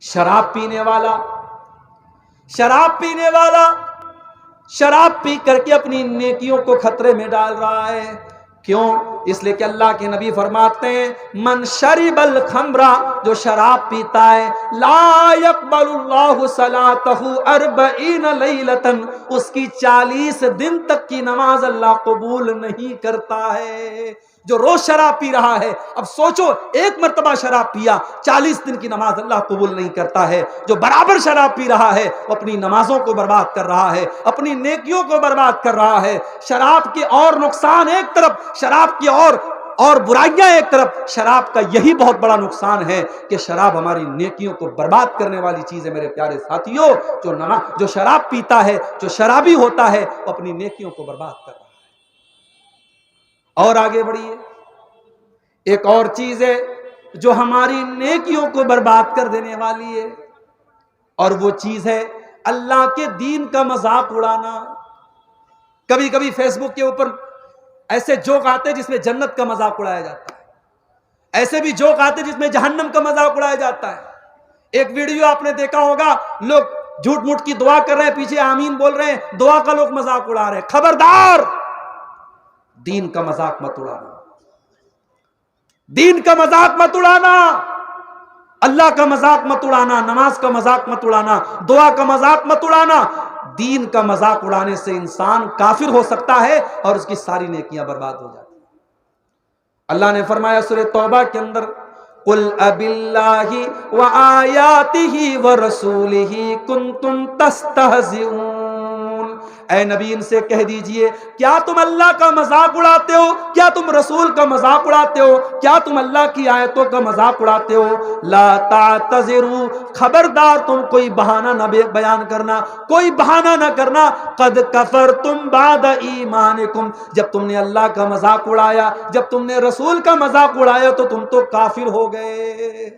شراب پینے والا شراب پی کر کے اپنی نیکیوں کو خطرے میں ڈال رہا ہے. کیوں؟ اس لیے کہ اللہ کے نبی فرماتے ہیں من شرب الخمر، جو شراب پیتا ہے، لا يقبل اللہ صلاتہ 40 لیلۃ، اس کی 40 دن تک کی نماز اللہ قبول نہیں کرتا ہے. جو روز شراب پی رہا ہے، اب سوچو ایک مرتبہ شراب پیا 40 دن کی نماز اللہ قبول نہیں کرتا ہے. جو برابر شراب پی رہا ہے وہ اپنی نمازوں کو برباد کر رہا ہے، اپنی نیکیوں کو برباد کر رہا ہے. شراب کے اور نقصان ایک طرف، شراب کی اور برائیاں ایک طرف. شراب کا یہی بہت بڑا نقصان ہے کہ شراب ہماری نیکیوں کو برباد کرنے والی چیز ہے. میرے پیارے ساتھیوں، جو شراب پیتا ہے، جو شرابی ہوتا ہے، وہ اپنی نیکیوں کو برباد کر رہا ہے. اور آگے بڑھیے، ایک اور چیز ہے جو ہماری نیکیوں کو برباد کر دینے والی ہے، اور وہ چیز ہے اللہ کے دین کا مذاق اڑانا. کبھی کبھی فیس بک کے اوپر ایسے جوک آتے جس میں جنت کا مذاق اڑایا جاتا ہے، ایسے بھی جوک آتے جس میں جہنم کا مذاق اڑایا جاتا ہے. ایک ویڈیو آپ نے دیکھا ہوگا، لوگ جھوٹ موٹ کی دعا کر رہے ہیں، پیچھے آمین بول رہے ہیں، دعا کا لوگ مذاق اڑا رہے ہیں. خبردار، دین کا مذاق مت اڑانا، دین کا مذاق مت اڑانا، اللہ کا مذاق مت اڑانا، نماز کا مذاق مت اڑانا، دعا کا مذاق مت اڑانا. دین کا مذاق اڑانے سے انسان کافر ہو سکتا ہے اور اس کی ساری نیکیاں برباد ہو جاتی ہیں. اللہ نے فرمایا سورہ توبہ کے اندر، قل اباللہ وآیاتہ ورسولہ کنتم تستہزئون. اے نبی ان سے کہہ دیجئے، کیا تم اللہ کا مذاق اڑاتے ہو؟ کیا تم رسول کا مذاق اڑاتے ہو؟ کیا تم اللہ کی آیتوں کا مذاق اڑاتے ہو؟ لا تعتذروا، خبردار تم کوئی بہانہ نہ بیان کرنا، کوئی بہانہ نہ کرنا. قد کفرتم بعد ایمانکم، جب تم نے اللہ کا مذاق اڑایا، جب تم نے رسول کا مذاق اڑایا تو تم تو کافر ہو گئے.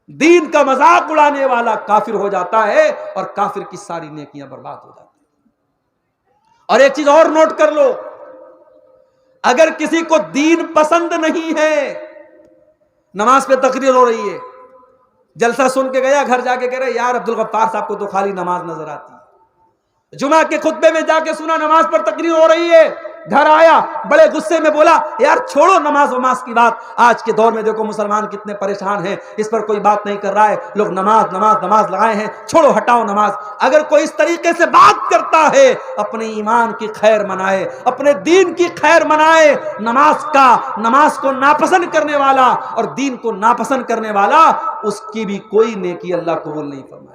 دین کا مذاق اڑانے والا کافر ہو جاتا ہے اور کافر کی ساری نیکیاں برباد ہو جاتی ہیں. اور ایک چیز اور نوٹ کر لو، اگر کسی کو دین پسند نہیں ہے، نماز پہ تقریر ہو رہی ہے، جلسہ سن کے گیا، گھر جا کے کہہ رہے یار عبدالغفار صاحب کو تو خالی نماز نظر آتی ہے. جمعہ کے خطبے میں جا کے سنا نماز پر تقریر ہو رہی ہے، گھر آیا بڑے غصے میں بولا یار چھوڑو نماز وماز کی بات، آج کے دور میں دیکھو مسلمان کتنے پریشان ہیں، اس پر کوئی بات نہیں کر رہا ہے، لوگ نماز نماز نماز لگائے ہیں، چھوڑو ہٹاؤ نماز. اگر کوئی اس طریقے سے بات کرتا ہے، اپنے ایمان کی خیر منائے، اپنے دین کی خیر منائے. نماز کو ناپسند کرنے والا اور دین کو ناپسند کرنے والا، اس کی بھی کوئی نیکی اللہ قبول نہیں فرمائے.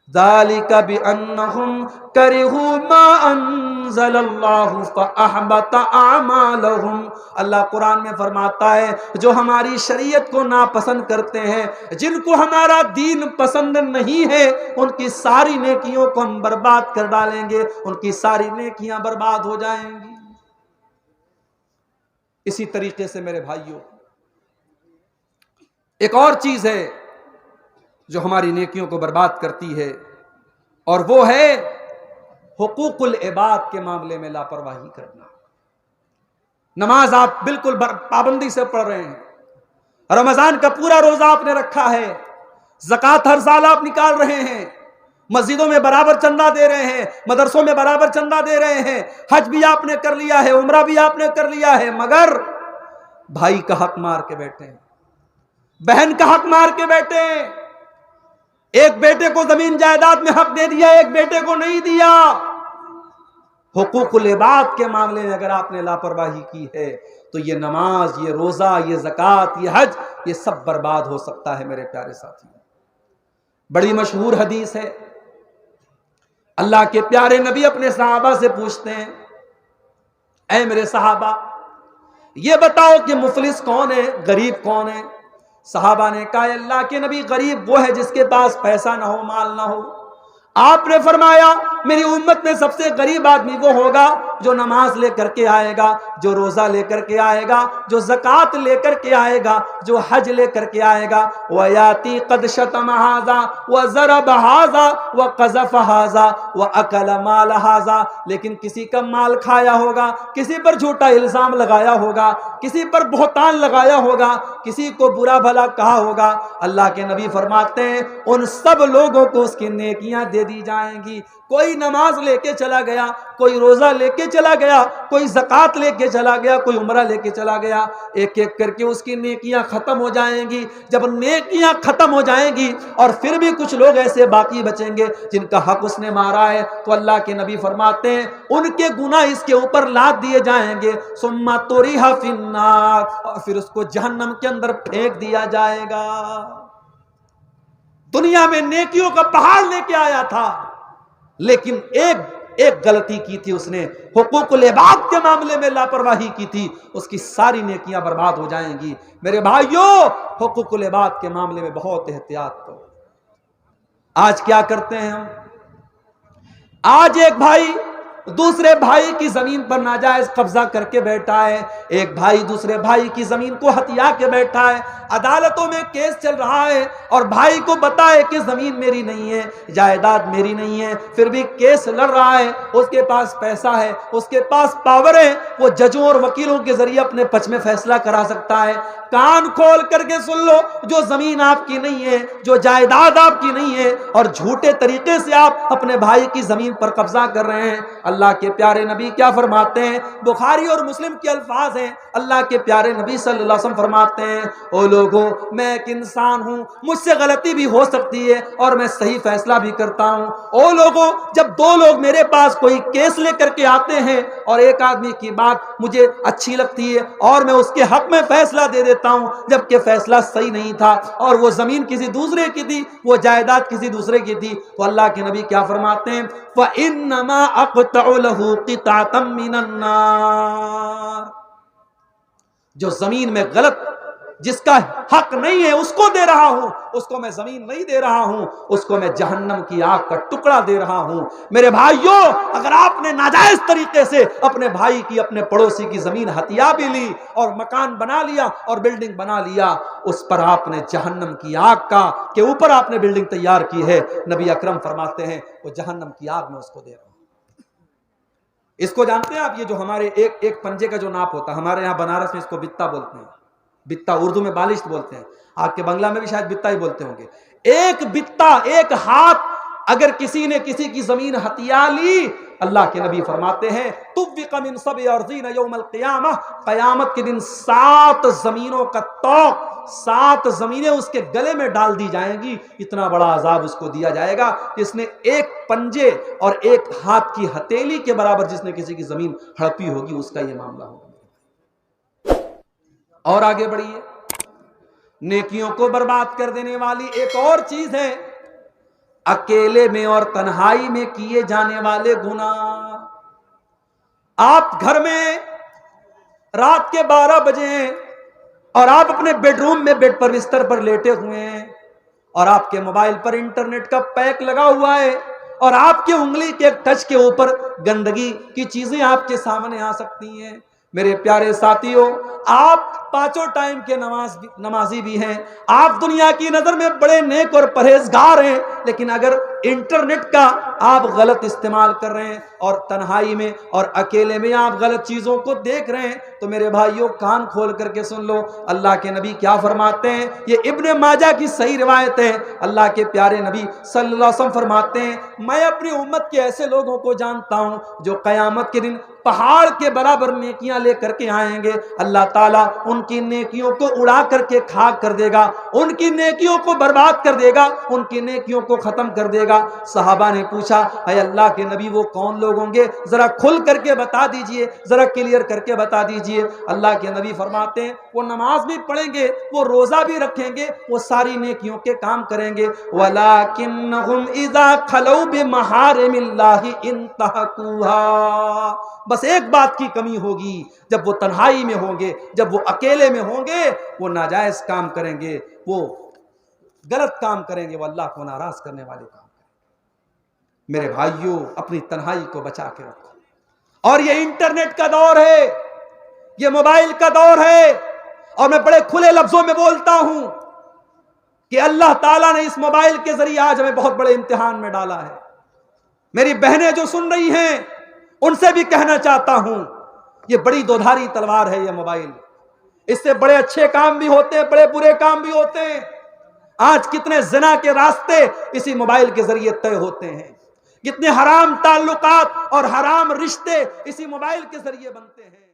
ذالک بانہم کرہوا ما انزل اللہ فاحبط اعمالہم. اللہ قرآن میں فرماتا ہے جو ہماری شریعت کو ناپسند کرتے ہیں، جن کو ہمارا دین پسند نہیں ہے، ان کی ساری نیکیوں کو ہم برباد کر ڈالیں گے، ان کی ساری نیکیاں برباد ہو جائیں گی. اسی طریقے سے میرے بھائیوں، ایک اور چیز ہے جو ہماری نیکیوں کو برباد کرتی ہے، اور وہ ہے حقوق العباد کے معاملے میں لاپرواہی کرنا. نماز آپ بالکل پابندی سے پڑھ رہے ہیں، رمضان کا پورا روزہ آپ نے رکھا ہے، زکوٰۃ ہر سال آپ نکال رہے ہیں، مسجدوں میں برابر چندہ دے رہے ہیں، مدرسوں میں برابر چندہ دے رہے ہیں، حج بھی آپ نے کر لیا ہے، عمرہ بھی آپ نے کر لیا ہے، مگر بھائی کا حق مار کے بیٹھے ہیں، بہن کا حق مار کے بیٹھے ہیں. ایک بیٹے کو زمین جائیداد میں حق دے دیا، ایک بیٹے کو نہیں دیا. حقوق العباد کے معاملے میں اگر آپ نے لاپرواہی کی ہے تو یہ نماز، یہ روزہ، یہ زکوٰۃ، یہ حج، یہ سب برباد ہو سکتا ہے. میرے پیارے ساتھی، بڑی مشہور حدیث ہے، اللہ کے پیارے نبی اپنے صحابہ سے پوچھتے ہیں، اے میرے صحابہ یہ بتاؤ کہ مفلس کون ہے، غریب کون ہے؟ صحابہ نے کہا اللہ کے نبی غریب وہ ہے جس کے پاس پیسہ نہ ہو، مال نہ ہو. آپ نے فرمایا میری امت میں سب سے غریب آدمی وہ ہوگا جو نماز لے کر کے آئے گا، جو روزہ لے کر کے آئے گا، جو زکوٰۃ لے کر کے آئے گا، جو حج لے کر کے آئے گا۔ وَيَأْتِي قَدْ شَتَمَ هَٰذَا وَضَرَبَ هَٰذَا وَقَذَفَ هَٰذَا وَأَكَلَ مَالَ هَٰذَا، لیکن کسی کا مال کھایا ہوگا، کسی پر جھوٹا الزام لگایا ہوگا، کسی پر بہتان لگایا ہوگا، کسی کو برا بھلا کہا ہوگا، اللہ کے نبی فرماتے ہیں ان سب لوگوں کو اس کی نیکیاں دے دی جائیں گی۔ کوئی نماز لے کے چلا گیا، کوئی روزہ لے کے چلا گیا، کوئی زکوٰۃ لے کے چلا گیا، کوئی عمرہ لے کے چلا گیا، ایک ایک کر کے اس کی نیکیاں ختم ہو جائیں گی۔ جب نیکیاں ختم ہو جائیں گی اور پھر بھی کچھ لوگ ایسے باقی بچیں گے جن کا حق اس نے مارا ہے، تو اللہ کے نبی فرماتے ہیں ان کے گناہ اس کے اوپر لاد دیے جائیں گے، ثم طرح فی النار، اور پھر اس کو جہنم کے اندر پھینک دیا جائے گا۔ دنیا میں نیکیوں کا پہاڑ لے کے آیا تھا، لیکن ایک غلطی کی تھی، اس نے حقوق العباد کے معاملے میں لاپرواہی کی تھی، اس کی ساری نیکیاں برباد ہو جائیں گی۔ میرے بھائیوں، حقوق العباد کے معاملے میں بہت احتیاط کرو۔ آج کیا کرتے ہیں ہم؟ آج ایک بھائی دوسرے بھائی کی زمین پر ناجائز قبضہ کر کے بیٹھا ہے، ایک بھائی دوسرے بھائی کی زمین کو ہتھیا کے بیٹھا ہے، عدالتوں میں کیس چل رہا ہے اور بھائی کو پتا ہے کہ زمین میری نہیں ہے، جائیداد میری نہیں ہے، پھر بھی کیس لڑ رہا ہے۔ اس کے پاس پیسہ ہے، اس کے پاس پاور ہے، وہ ججوں اور وکیلوں کے ذریعے اپنے پچ میں فیصلہ کرا سکتا ہے۔ کان کھول کر کے سن لو، جو زمین آپ کی نہیں ہے، جو جائیداد آپ کی نہیں ہے، اور جھوٹے طریقے سے آپ اپنے بھائی کی زمین پر قبضہ کر رہے ہیں، اللہ کے پیارے نبی کیا فرماتے ہیں؟ بخاری اور مسلم کے الفاظ ہیں، اللہ کے پیارے نبی صلی اللہ علیہ وسلم فرماتے ہیں، او لوگوں، میں ایک انسان ہوں، مجھ سے غلطی بھی ہو سکتی ہے اور میں صحیح فیصلہ بھی کرتا ہوں۔ او لوگوں، جب دو لوگ میرے پاس کوئی کیس لے کر کے آتے ہیں اور ایک آدمی کی بات مجھے اچھی لگتی ہے اور میں اس کے حق میں فیصلہ دے دیتا ہوں، جبکہ فیصلہ صحیح نہیں تھا اور وہ زمین کسی دوسرے کی تھی، وہ جائیداد کسی دوسرے کی تھی، تو اللہ کے نبی کیا فرماتے ہیں؟ فَإِنَّمَا أَقْطَعُ لَهُ قِطْعَةً مِّنَ النَّارِ، جو زمین میں غلط، جس کا حق نہیں ہے اس کو دے رہا ہوں، اس کو میں زمین نہیں دے رہا ہوں، اس کو میں جہنم کی آگ کا ٹکڑا دے رہا ہوں۔ میرے بھائیوں، اگر آپ نے ناجائز طریقے سے اپنے بھائی کی، اپنے پڑوسی کی زمین ہتھیا بھی لی اور مکان بنا لیا اور بلڈنگ بنا لیا، اس پر آپ نے جہنم کی آگ کا کے اوپر آپ نے بلڈنگ تیار کی ہے، نبی اکرم فرماتے ہیں وہ جہنم کی آگ میں اس کو دے رہا ہوں۔ اس کو جانتے ہیں آپ؟ یہ جو ہمارے ایک پنجے کا جو ناپ ہوتا ہے، ہمارے یہاں بنارس میں اس کو بتا بولتے ہیں، بتا اردو میں بالشت بولتے ہیں، آپ کے بنگلہ میں بھی شاید بتا ہی بولتے ہوں گے۔ ایک بتا، ایک ہاتھ اگر کسی نے کسی کی زمین ہتھیا لی، اللہ کے نبی فرماتے ہیں طُوِّقَ مِن سَبْعِ أَرْضِينَ يَوْمَ الْقِيَامَةِ، قیامت کے دن 7 زمینوں کا طوق، 7 زمینیں اس کے گلے میں ڈال دی جائیں گی، اتنا بڑا عذاب اس کو دیا جائے گا کہ اس نے ایک پنجے اور ایک ہاتھ کی ہتھیلی کے برابر جس نے کسی کی زمین ہڑپی ہوگی، اس کا یہ معاملہ ہوگا۔ اور آگے بڑھیے، نیکیوں کو برباد کر دینے والی ایک اور چیز ہے اکیلے میں اور تنہائی میں کیے جانے والے گناہ۔ آپ گھر میں رات کے 12 بجے ہیں اور آپ اپنے بیڈ روم میں بیڈ پر بستر پر لیٹے ہوئے ہیں اور آپ کے موبائل پر انٹرنیٹ کا پیک لگا ہوا ہے اور آپ کی انگلی کے ایک ٹچ کے اوپر گندگی کی چیزیں آپ کے سامنے آ سکتی ہیں۔ میرے پیارے ساتھیوں، آپ 5 ٹائم کے نمازی بھی ہیں، آپ دنیا کی نظر میں بڑے نیک اور پرہیزگار ہیں، لیکن اگر انٹرنیٹ کا آپ غلط استعمال کر رہے ہیں اور تنہائی میں اور اکیلے میں آپ غلط چیزوں کو دیکھ رہے ہیں، تو میرے بھائیوں کان کھول کر کے سن لو، اللہ کے نبی کیا فرماتے ہیں؟ یہ ابن ماجہ کی صحیح روایت ہے، اللہ کے پیارے نبی صلی اللہ علیہ وسلم فرماتے ہیں میں اپنی امت کے ایسے لوگوں کو جانتا ہوں جو قیامت کے دن پہاڑ کے برابر نیکیاں لے کر کے آئیں گے، اللہ تعالیٰ ان کی نیکیوں کو اڑا کر کے خاک کر دے گا، ان کی نیکیوں کو برباد کر دے گا، ان کی نیکیوں کو ختم کر دے گا۔ صحابہ نے پوچھا اے اللہ کے نبی وہ کون لوگ ہوں گے؟ ذرا کھل کر کے بتا دیجئے، ذرا کلیئر کر کے بتا دیجئے۔ اللہ کے نبی فرماتے ہیں وہ نماز بھی پڑھیں گے، وہ روزہ بھی رکھیں گے، وہ ساری نیکیوں کے کام کریں گے، وَلَكِنَّهُمْ إِذَا خَلَوْا بِمَحَارِمِ اللَّهِ انتهكوها، بس ایک بات کی کمی ہوگی، جب وہ تنہائی میں ہوں گے، جب وہ اکیلے میں ہوں گے، وہ ناجائز کام کریں گے، وہ غلط کام کریں گے، وہ اللہ کو ناراض کرنے والے کام کریں گے۔ میرے بھائیوں اپنی تنہائی کو بچا کے رکھو۔ اور یہ انٹرنیٹ کا دور ہے، یہ موبائل کا دور ہے، اور میں بڑے کھلے لفظوں میں بولتا ہوں کہ اللہ تعالیٰ نے اس موبائل کے ذریعے آج ہمیں بہت بڑے امتحان میں ڈالا ہے۔ میری بہنیں جو سن رہی ہیں ان سے بھی کہنا چاہتا ہوں، یہ بڑی دودھاری تلوار ہے یہ موبائل، اس سے بڑے اچھے کام بھی ہوتے ہیں، بڑے برے کام بھی ہوتے ہیں۔ آج کتنے زنا کے راستے اسی موبائل کے ذریعے طے ہوتے ہیں، کتنے حرام تعلقات اور حرام رشتے اسی موبائل کے ذریعے بنتے ہیں۔